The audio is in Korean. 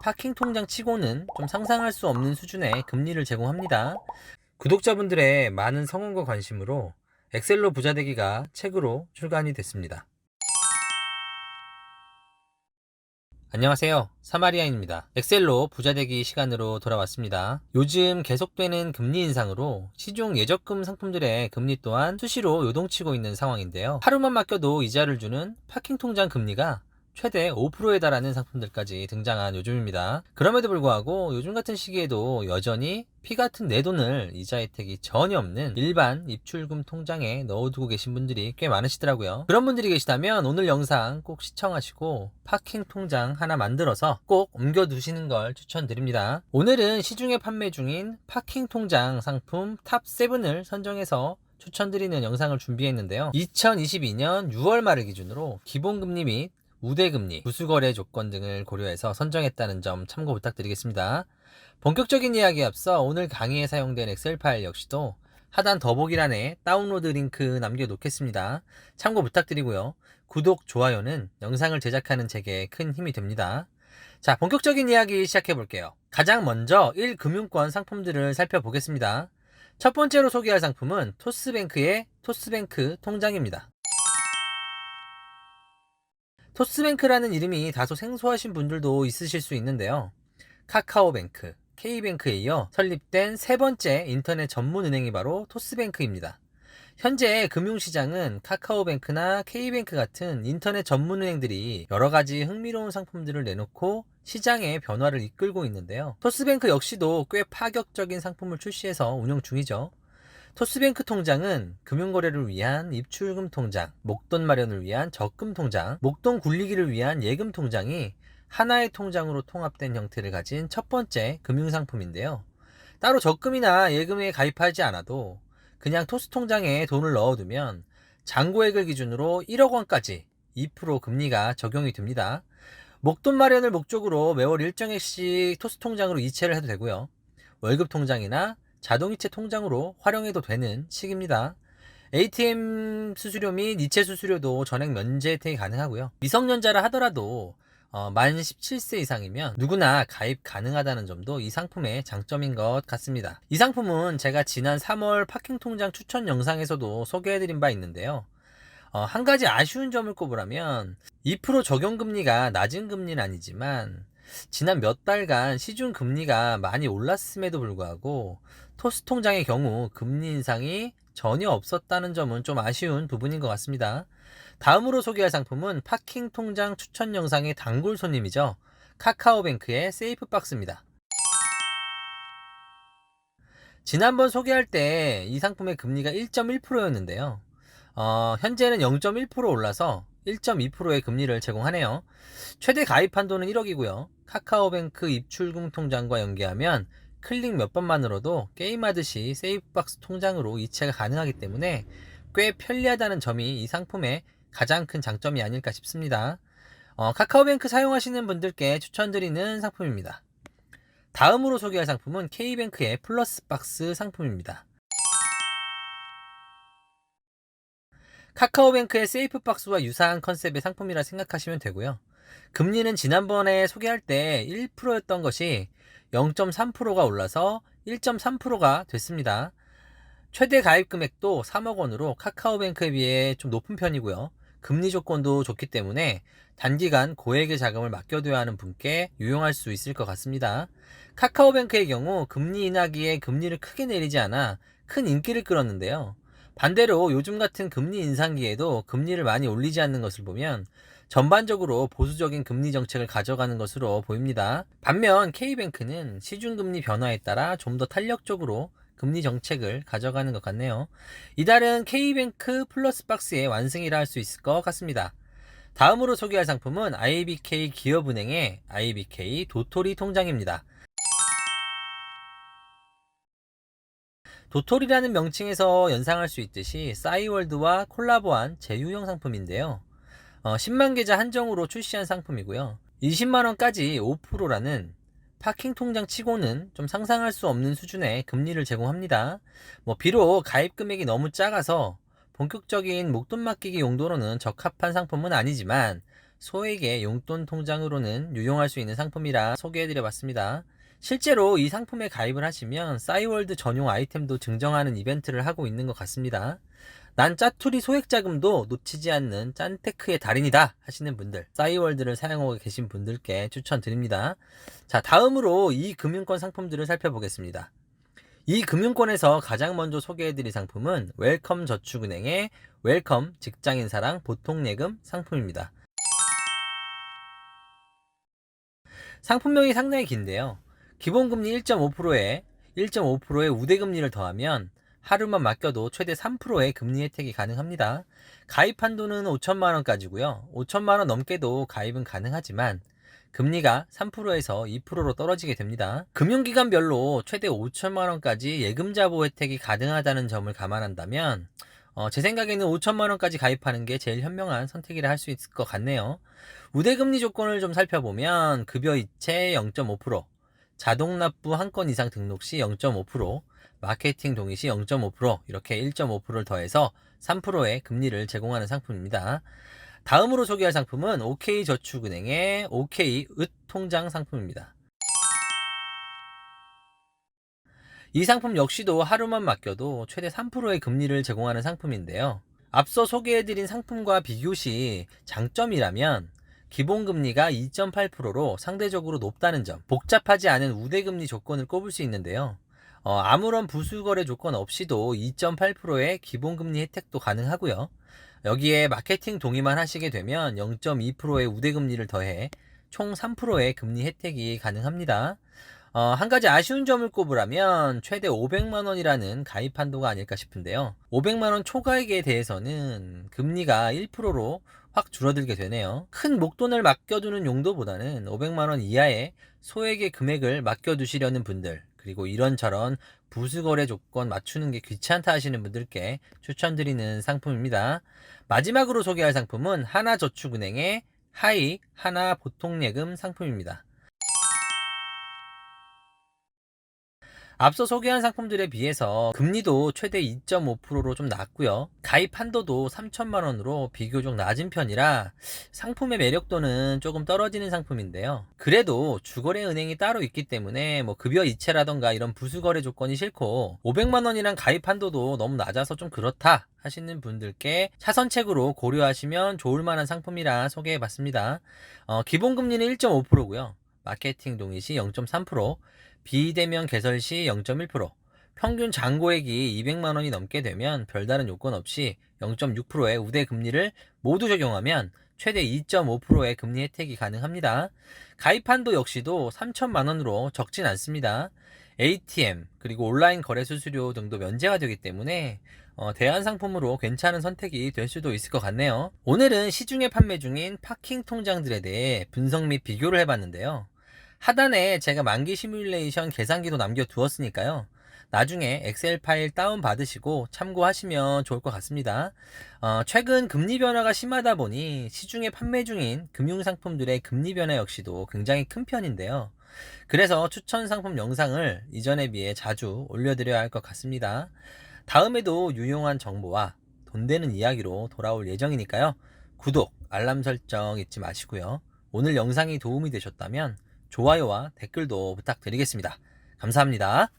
파킹 통장 치고는 좀 상상할 수 없는 수준의 금리를 제공합니다. 구독자분들의 많은 성원과 관심으로 엑셀로 부자되기가 책으로 출간이 됐습니다. 안녕하세요. 사마리아인입니다. 엑셀로 부자되기 시간으로 돌아왔습니다. 요즘 계속되는 금리 인상으로 시중 예적금 상품들의 금리 또한 수시로 요동치고 있는 상황인데요. 하루만 맡겨도 이자를 주는 파킹 통장 금리가 최대 5%에 달하는 상품들까지 등장한 요즘입니다. 그럼에도 불구하고 요즘 같은 시기에도 여전히 피 같은 내 돈을 이자 혜택이 전혀 없는 일반 입출금 통장에 넣어두고 계신 분들이 꽤 많으시더라고요. 그런 분들이 계시다면 오늘 영상 꼭 시청하시고 파킹 통장 하나 만들어서 꼭 옮겨두시는 걸 추천드립니다. 오늘은 시중에 판매 중인 파킹 통장 상품 탑 7을 선정해서 추천드리는 영상을 준비했는데요. 2022년 6월 말을 기준으로 기본금리 및 우대금리, 부수거래 조건 등을 고려해서 선정했다는 점 참고 부탁드리겠습니다. 본격적인 이야기에 앞서 오늘 강의에 사용된 엑셀 파일 역시도 하단 더보기란에 다운로드 링크 남겨놓겠습니다. 참고 부탁드리고요. 구독, 좋아요는 영상을 제작하는 제게 큰 힘이 됩니다. 자, 본격적인 이야기 시작해볼게요. 가장 먼저 1금융권 상품들을 살펴보겠습니다. 첫 번째로 소개할 상품은 토스뱅크의 토스뱅크 통장입니다. 토스뱅크라는 이름이 다소 생소하신 분들도 있으실 수 있는데요. 카카오뱅크, K뱅크에 이어 설립된 세 번째 인터넷 전문 은행이 바로 토스뱅크입니다. 현재 금융시장은 카카오뱅크나 K뱅크 같은 인터넷 전문 은행들이 여러가지 흥미로운 상품들을 내놓고 시장의 변화를 이끌고 있는데요. 토스뱅크 역시도 꽤 파격적인 상품을 출시해서 운영 중이죠. 토스뱅크 통장은 금융거래를 위한 입출금 통장, 목돈 마련을 위한 적금 통장, 목돈 굴리기를 위한 예금 통장이 하나의 통장으로 통합된 형태를 가진 첫 번째 금융상품인데요. 따로 적금이나 예금에 가입하지 않아도 그냥 토스 통장에 돈을 넣어두면 잔고액을 기준으로 1억 원까지 2% 금리가 적용이 됩니다. 목돈 마련을 목적으로 매월 일정액씩 토스 통장으로 이체를 해도 되고요. 월급 통장이나 자동이체 통장으로 활용해도 되는 식입니다. ATM 수수료 및 이체 수수료도 전액 면제 혜택이 가능하고요. 미성년자라 하더라도 만 17세 이상이면 누구나 가입 가능하다는 점도 이 상품의 장점인 것 같습니다. 이 상품은 제가 지난 3월 파킹 통장 추천 영상에서도 소개해드린 바 있는데요. 한 가지 아쉬운 점을 꼽으라면 2% 적용금리가 낮은 금리는 아니지만 지난 몇 달간 시중 금리가 많이 올랐음에도 불구하고 토스 통장의 경우 금리 인상이 전혀 없었다는 점은 좀 아쉬운 부분인 것 같습니다. 다음으로 소개할 상품은 파킹 통장 추천 영상의 단골 손님이죠. 카카오뱅크의 세이프박스입니다. 지난번 소개할 때 이 상품의 금리가 1.1%였는데요. 현재는 0.1% 올라서 1.2%의 금리를 제공하네요. 최대 가입 한도는 1억이고요. 카카오뱅크 입출금 통장과 연계하면 클릭 몇 번만으로도 게임하듯이 세이프박스 통장으로 이체가 가능하기 때문에 꽤 편리하다는 점이 이 상품의 가장 큰 장점이 아닐까 싶습니다. 카카오뱅크 사용하시는 분들께 추천드리는 상품입니다. 다음으로 소개할 상품은 K뱅크의 플러스박스 상품입니다. 카카오뱅크의 세이프박스와 유사한 컨셉의 상품이라 생각하시면 되고요. 금리는 지난번에 소개할 때 1%였던 것이 0.3%가 올라서 1.3%가 됐습니다. 최대 가입 금액도 3억 원으로 카카오뱅크에 비해 좀 높은 편이고요. 금리 조건도 좋기 때문에 단기간 고액의 자금을 맡겨둬야 하는 분께 유용할 수 있을 것 같습니다. 카카오뱅크의 경우 금리 인하기에 금리를 크게 내리지 않아 큰 인기를 끌었는데요. 반대로 요즘 같은 금리 인상기에도 금리를 많이 올리지 않는 것을 보면 전반적으로 보수적인 금리 정책을 가져가는 것으로 보입니다. 반면 K뱅크는 시중금리 변화에 따라 좀 더 탄력적으로 금리 정책을 가져가는 것 같네요. 이달은 K뱅크 플러스박스의 완승이라 할 수 있을 것 같습니다. 다음으로 소개할 상품은 IBK 기업은행의 IBK 도토리 통장입니다. 도토리라는 명칭에서 연상할 수 있듯이 싸이월드와 콜라보한 제휴형 상품인데요. 10만 계좌 한정으로 출시한 상품이고요. 20만원까지 5%라는 파킹 통장 치고는 좀 상상할 수 없는 수준의 금리를 제공합니다. 비록 가입 금액이 너무 작아서 본격적인 목돈 맡기기 용도로는 적합한 상품은 아니지만 소액의 용돈 통장으로는 유용할 수 있는 상품이라 소개해드려봤습니다. 실제로 이 상품에 가입을 하시면 싸이월드 전용 아이템도 증정하는 이벤트를 하고 있는 것 같습니다. 난 짜투리 소액자금도 놓치지 않는 짠테크의 달인이다 하시는 분들, 싸이월드를 사용하고 계신 분들께 추천드립니다. 자, 다음으로 이 금융권 상품들을 살펴보겠습니다. 이 금융권에서 가장 먼저 소개해드릴 상품은 웰컴 저축은행의 웰컴 직장인사랑 보통예금 상품입니다. 상품명이 상당히 긴데요. 기본금리 1.5%의 우대금리를 더하면 하루만 맡겨도 최대 3%의 금리 혜택이 가능합니다. 가입 한도는 5천만원까지고요. 5천만원 넘게도 가입은 가능하지만 금리가 3%에서 2%로 떨어지게 됩니다. 금융기관별로 최대 5천만원까지 예금자 보호 혜택이 가능하다는 점을 감안한다면 제 생각에는 5천만원까지 가입하는 게 제일 현명한 선택이라 할 수 있을 것 같네요. 우대금리 조건을 좀 살펴보면 급여 이체 0.5%, 자동 납부 한 건 이상 등록 시 0.5%, 마케팅 동의 시 0.5%, 이렇게 1.5%를 더해서 3%의 금리를 제공하는 상품입니다. 다음으로 소개할 상품은 OK저축은행의 OK으통장 상품입니다. 이 상품 역시도 하루만 맡겨도 최대 3%의 금리를 제공하는 상품인데요. 앞서 소개해드린 상품과 비교 시 장점이라면 기본금리가 2.8%로 상대적으로 높다는 점, 복잡하지 않은 우대금리 조건을 꼽을 수 있는데요. 아무런 부수거래 조건 없이도 2.8%의 기본금리 혜택도 가능하고요. 여기에 마케팅 동의만 하시게 되면 0.2%의 우대금리를 더해 총 3%의 금리 혜택이 가능합니다. 한 가지 아쉬운 점을 꼽으라면 최대 500만원이라는 가입 한도가 아닐까 싶은데요. 500만원 초과액에 대해서는 금리가 1%로 확 줄어들게 되네요. 큰 목돈을 맡겨두는 용도보다는 500만원 이하의 소액의 금액을 맡겨두시려는 분들, 그리고 이런저런 부수거래 조건 맞추는 게 귀찮다 하시는 분들께 추천드리는 상품입니다. 마지막으로 소개할 상품은 하나저축은행의 하이 하나보통예금 상품입니다. 앞서 소개한 상품들에 비해서 금리도 최대 2.5%로 좀 낮고요. 가입 한도도 3천만원으로 비교적 낮은 편이라 상품의 매력도는 조금 떨어지는 상품인데요. 그래도 주거래 은행이 따로 있기 때문에 급여 이체라던가 이런 부수거래 조건이 싫고 500만원이란 가입 한도도 너무 낮아서 좀 그렇다 하시는 분들께 차선책으로 고려하시면 좋을 만한 상품이라 소개해봤습니다. 기본금리는 1.5%고요. 마케팅 동의 시 0.3%, 비대면 개설 시 0.1%, 평균 잔고액이 200만원이 넘게 되면 별다른 요건 없이 0.6%의 우대 금리를 모두 적용하면 최대 2.5%의 금리 혜택이 가능합니다. 가입 한도 역시도 3천만원으로 적진 않습니다. ATM 그리고 온라인 거래 수수료 등도 면제가 되기 때문에 대안 상품으로 괜찮은 선택이 될 수도 있을 것 같네요. 오늘은 시중에 판매 중인 파킹 통장들에 대해 분석 및 비교를 해봤는데요. 하단에 제가 만기 시뮬레이션 계산기도 남겨두었으니까요. 나중에 엑셀 파일 다운받으시고 참고하시면 좋을 것 같습니다. 최근 금리 변화가 심하다 보니 시중에 판매 중인 금융상품들의 금리 변화 역시도 굉장히 큰 편인데요. 그래서 추천 상품 영상을 이전에 비해 자주 올려드려야 할 것 같습니다. 다음에도 유용한 정보와 돈 되는 이야기로 돌아올 예정이니까요. 구독, 알람 설정 잊지 마시고요. 오늘 영상이 도움이 되셨다면 좋아요와 댓글도 부탁드리겠습니다. 감사합니다.